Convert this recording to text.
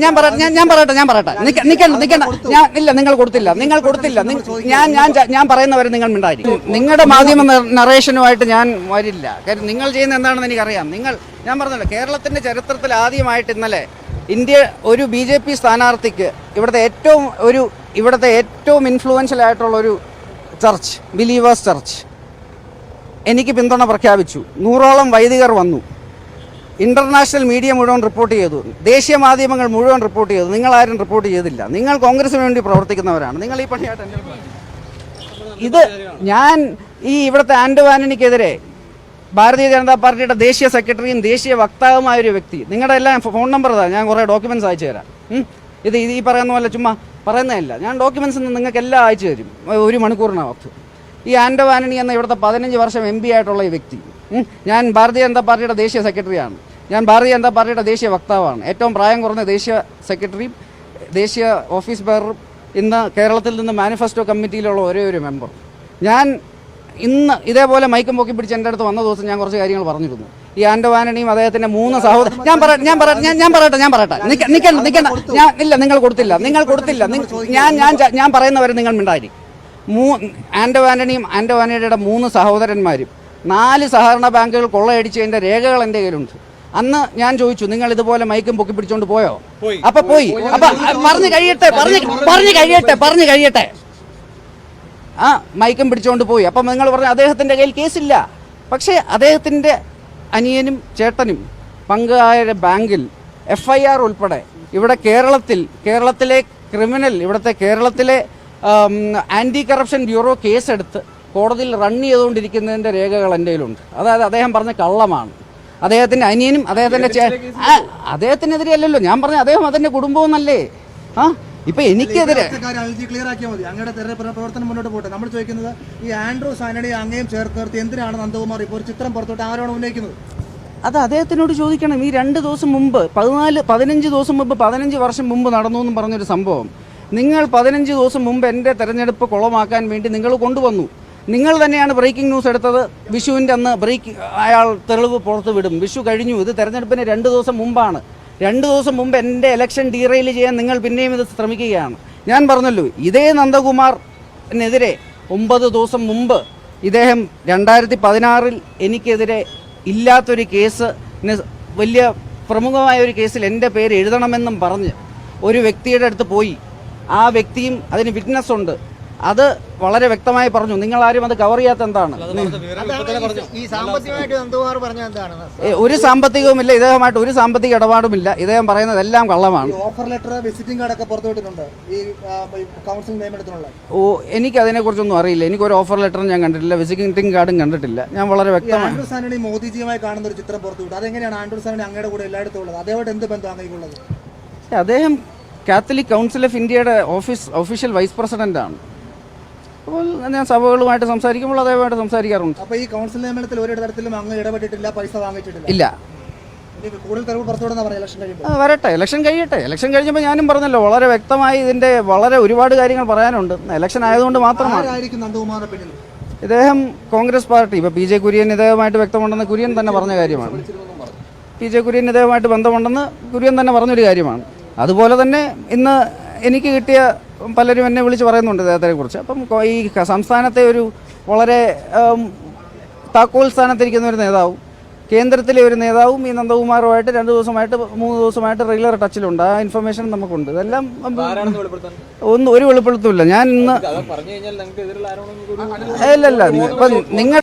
ഞാൻ പറയട്ടെ നിൽക്കണ്ട ഇല്ല നിങ്ങൾ കൊടുത്തില്ല ഞാൻ പറയുന്നവരെ നിങ്ങൾ മിണ്ടായിരിക്കും. നിങ്ങളുടെ മാധ്യമ നറേഷനുമായിട്ട് ഞാൻ വരില്ല. കാര്യം നിങ്ങൾ ചെയ്യുന്ന എന്താണെന്ന് എനിക്കറിയാം. ഞാൻ പറഞ്ഞല്ലോ, കേരളത്തിന്റെ ചരിത്രത്തിൽ ആദ്യമായിട്ട് ഇന്നലെ ഇന്ത്യ ഒരു BJP സ്ഥാനാർത്ഥിക്ക് ഇവിടുത്തെ ഏറ്റവും ഇൻഫ്ലുവൻഷ്യൽ ആയിട്ടുള്ള ഒരു ചർച്ച്, ബിലീവേഴ്സ് ചർച്ച്, എനിക്ക് പിന്തുണ പ്രഖ്യാപിച്ചു. 100ഓളം വൈദികർ വന്നു. ഇന്റർനാഷണൽ മീഡിയ മുഴുവൻ റിപ്പോർട്ട് ചെയ്തു, ദേശീയ മാധ്യമങ്ങൾ മുഴുവൻ റിപ്പോർട്ട് ചെയ്തു. നിങ്ങളാരും റിപ്പോർട്ട് ചെയ്തില്ല. നിങ്ങൾ കോൺഗ്രസിന് വേണ്ടി പ്രവർത്തിക്കുന്നവരാണ്. നിങ്ങൾ ഈ പണിയായിട്ട് ഇത് ഞാൻ ഇവിടുത്തെ ആന്റോ ആന്റണിക്കെതിരെ ഭാരതീയ ജനതാ പാർട്ടിയുടെ ദേശീയ സെക്രട്ടറിയും ദേശീയ വക്താവുമായ ഒരു വ്യക്തി, നിങ്ങളുടെ എല്ലാം ഫോൺ നമ്പർ ഇതാ, ഞാൻ കുറേ ഡോക്യുമെന്റ്സ് അയച്ചു തരാം. ഇത് ഈ പറയുന്ന പോലെ ചുമ്മാ പറയുന്നതല്ല, ഞാൻ ഡോക്യുമെന്റ്സ് നിങ്ങൾക്ക് എല്ലാം അയച്ചു തരും 1 മണിക്കൂറിനകത്ത്. ഈ ആന്റോ ആന്റണി എന്ന ഇവിടുത്തെ 15 വർഷം MP ആയിട്ടുള്ള ഈ വ്യക്തി, ഞാൻ ഭാരതീയ ജനതാ പാർട്ടിയുടെ ദേശീയ സെക്രട്ടറിയാണ്, ഞാൻ ഭാരതീയ ജനതാ പാർട്ടിയുടെ ദേശീയ വക്താവാണ്, ഏറ്റവും പ്രായം കുറഞ്ഞ ദേശീയ സെക്രട്ടറിയും ദേശീയ ഓഫീസ് ബെയറും, ഇന്ന് കേരളത്തിൽ നിന്ന് മാനിഫെസ്റ്റോ കമ്മിറ്റിയിലുള്ള ഒരേ ഒരു മെമ്പർ. ഞാൻ ഇന്ന് ഇതേപോലെ മൈക്കും പൊക്കി പിടിച്ച് എൻ്റെ അടുത്ത് വന്ന ദിവസം ഞാൻ കുറച്ച് കാര്യങ്ങൾ പറഞ്ഞിരുന്നു. ഈ ആന്റോ ആന്റണിയും അദ്ദേഹത്തിന്റെ 3 സഹോദരൻ, ഞാൻ പറയട്ടെ നിൽക്കണ്ട ഇല്ല നിങ്ങൾ കൊടുത്തില്ല ഞാൻ പറയുന്നവരെ നിങ്ങൾ മിണ്ടായിരിക്കും. ആന്റോ ആന്റണിയും ആന്റോ ആന്റണിയുടെ 3 സഹോദരന്മാരും 4 സഹകരണ ബാങ്കുകൾ കൊള്ളയടിച്ചതിന്റെ രേഖകൾ എൻ്റെ കയ്യിലുണ്ട്. അന്ന് ഞാൻ ചോദിച്ചു, നിങ്ങൾ ഇതുപോലെ മൈക്കും പൊക്കി പിടിച്ചോണ്ട് പോയോ? അപ്പൊ പോയി. അപ്പൊ പറഞ്ഞു കഴിയട്ടെ മൈക്കും പിടിച്ചോണ്ട് പോയി. അപ്പം നിങ്ങൾ പറഞ്ഞു അദ്ദേഹത്തിന്റെ കയ്യിൽ കേസില്ല. പക്ഷേ അദ്ദേഹത്തിന്റെ അനിയനും ചേട്ടനും പങ്കായ ബാങ്കിൽ FIR ഉൾപ്പെടെ ഇവിടെ കേരളത്തിലെ ക്രിമിനൽ, കേരളത്തിലെ ആന്റി കറപ്ഷൻ ബ്യൂറോ കേസെടുത്ത് കോടതിയിൽ റൺ ചെയ്തുകൊണ്ടിരിക്കുന്നതിന്റെ രേഖകൾ എൻ്റെ കയ്യിലുണ്ട്. അതായത് അദ്ദേഹം പറഞ്ഞ കള്ളമാണ്. അദ്ദേഹത്തിന്റെ അനിയനും അദ്ദേഹത്തിനെതിരെ അല്ലല്ലോ ഞാൻ പറഞ്ഞ, അദ്ദേഹം അതിന്റെ കുടുംബവും എന്നല്ലേ. ഇപ്പൊ എനിക്കെതിരെ ക്ലിയർ ആക്കിയാൽ മതി. അങ്ങയുടെ പ്രവർത്തനം മുന്നോട്ട് പോട്ടെ. നമ്മൾ ചോദിക്കുന്നത്, ഈ ആൻഡ്രൂസ് ആന്റണി അങ്ങയും ചേർത്ത് നിർത്തി എന്തിനാണ് നന്ദകുമാർ ഇപ്പോൾ ഒരു ചിത്രം പുറത്തോട്ട് ആരോട് ഉന്നയിക്കുന്നത്? അത് അദ്ദേഹത്തിനോട് ചോദിക്കണം. ഈ 2 ദിവസം മുമ്പ് 15 ദിവസം മുമ്പ് 15 വർഷം മുമ്പ് നടന്നു എന്നും പറഞ്ഞൊരു സംഭവം നിങ്ങൾ 15 ദിവസം മുമ്പ് എൻ്റെ തെരഞ്ഞെടുപ്പ് കുളമാക്കാൻ വേണ്ടി നിങ്ങൾ കൊണ്ടുവന്നു. നിങ്ങൾ തന്നെയാണ് ബ്രേക്കിംഗ് ന്യൂസ് എടുത്തത്. വിഷുവിൻ്റെ അന്ന് അയാൾ തെളിവ് പുറത്ത് വിടും. വിഷു കഴിഞ്ഞു. ഇത് തെരഞ്ഞെടുപ്പിന് 2 ദിവസം മുമ്പാണ്. 2 ദിവസം മുമ്പ് എൻ്റെ ഇലക്ഷൻ ഡീറെയിൽ ചെയ്യാൻ നിങ്ങൾ പിന്നെയും ഇത് ശ്രമിക്കുകയാണ്. ഞാൻ പറഞ്ഞല്ലോ, ഇതേ നന്ദകുമാറിനെതിരെ 9 ദിവസം മുമ്പ് ഇദ്ദേഹം 2016 എനിക്കെതിരെ ഇല്ലാത്തൊരു കേസ്, വലിയ പ്രമുഖമായ ഒരു കേസിൽ എൻ്റെ പേര് എഴുതണമെന്നും പറഞ്ഞ് ഒരു വ്യക്തിയുടെ അടുത്ത് പോയി. ആ വ്യക്തിയും അതിന് വിറ്റ്നസ് ഉണ്ട്. അത് വളരെ വ്യക്തമായി പറഞ്ഞു. നിങ്ങൾ ആരും അത് കവർ ചെയ്യാത്ത എന്താണ്? ഒരു സാമ്പത്തികവുമില്ല, ഇദ്ദേഹമായിട്ട് ഒരു സാമ്പത്തിക ഇടപാടുമില്ല. ഇദ്ദേഹം പറയുന്നതെല്ലാം കള്ളമാണ്. ഓഫർ ലെറ്റർ, വിസിറ്റിംഗ് കാർഡ് ഒക്കെ പുറത്തുവിട്ടിട്ടുണ്ട് ഈ കൗൺസിൽ നിയമനത്തിനുള്ള. എനിക്ക് അതിനെക്കുറിച്ചൊന്നും അറിയില്ല. എനിക്കൊരു ഓഫർ ലെറ്ററും ഞാൻ കണ്ടിട്ടില്ല, വിസിറ്റിംഗ് കാർഡും കണ്ടിട്ടില്ല. ഞാൻ വളരെ വ്യക്തമാണ്. ആൻഡ്രൂസ് ആന്റണി മോദിജിയുമായി കാണുന്ന ഒരു ചിത്രം പുറത്തുവിട്ടു. അതെങ്ങനെയാണ് ആൻഡ്രൂസ് ആന്റണി അങ്ങയുടെ കൂടെ എല്ലായിടത്തും ഉള്ളത്? അതേപോലെ എന്ത് ബന്ധമാണ് അങ്ങനെയുള്ളത്? അദ്ദേഹം കാത്തലിക് കൗൺസിൽ ഓഫ് ഇന്ത്യയുടെ ഒഫീഷ്യൽ വൈസ് പ്രസിഡന്റാണ്. അപ്പോൾ ഞാൻ സഭകളുമായിട്ട് സംസാരിക്കുമ്പോൾ അതേമായിട്ട് സംസാരിക്കാറുണ്ട്. അപ്പോൾ ഈ കൗൺസിൽ നിയമനത്തിൽ ഒരു തരത്തിലും അങ്ങ് ഇടപെട്ടിട്ടില്ല, പൈസ വാങ്ങിച്ചിട്ടില്ല? ഇല്ല. കൂടുതൽ തെളിവ് പുറത്തുവിടുന്ന പറയാം ഇലക്ഷൻ കഴിയുമ്പോൾ. വരട്ടെ, ഇലക്ഷൻ കഴിയട്ടെ. ഇലക്ഷൻ കഴിഞ്ഞപ്പോൾ ഞാനും പറഞ്ഞല്ലോ, വളരെ വ്യക്തമായി ഇതിൻ്റെ ഒരുപാട് കാര്യങ്ങൾ പറയാനുണ്ട്. ഇലക്ഷൻ ആയതുകൊണ്ട് മാത്രമാണ്. നന്ദകുമാറിന്റെ പിന്നിൽ ഇദ്ദേഹം കോൺഗ്രസ് പാർട്ടി, ഇപ്പോൾ PJ കുര്യൻ ഇദ്ദേഹമായിട്ട് വ്യക്തമുണ്ടെന്ന് കുര്യൻ തന്നെ പറഞ്ഞ കാര്യമാണ്. PJ കുര്യൻ ഇദ്ദേഹമായിട്ട് ബന്ധമുണ്ടെന്ന് കുര്യൻ തന്നെ പറഞ്ഞൊരു കാര്യമാണ്. അതുപോലെ തന്നെ ഇന്ന് എനിക്ക് കിട്ടിയ പലരും എന്നെ വിളിച്ച് പറയുന്നുണ്ട് ഇദ്ദേഹത്തിനെ കുറിച്ച്. അപ്പം ഈ സംസ്ഥാനത്തെ ഒരു വളരെ താക്കോൽ സ്ഥാനത്തിരിക്കുന്ന ഒരു നേതാവും കേന്ദ്രത്തിലെ ഒരു നേതാവും ഈ നന്ദകുമാറുമായിട്ട് 2 ദിവസമായിട്ട് 3 ദിവസമായിട്ട് റെഗുലർ ടച്ചിലുണ്ട്. ആ ഇൻഫർമേഷൻ നമുക്കുണ്ട്. ഇതെല്ലാം ഒരു വെളിപ്പെടുത്തുമില്ല. ഞാൻ ഇന്ന് ഇല്ല ഇപ്പം നിങ്ങൾ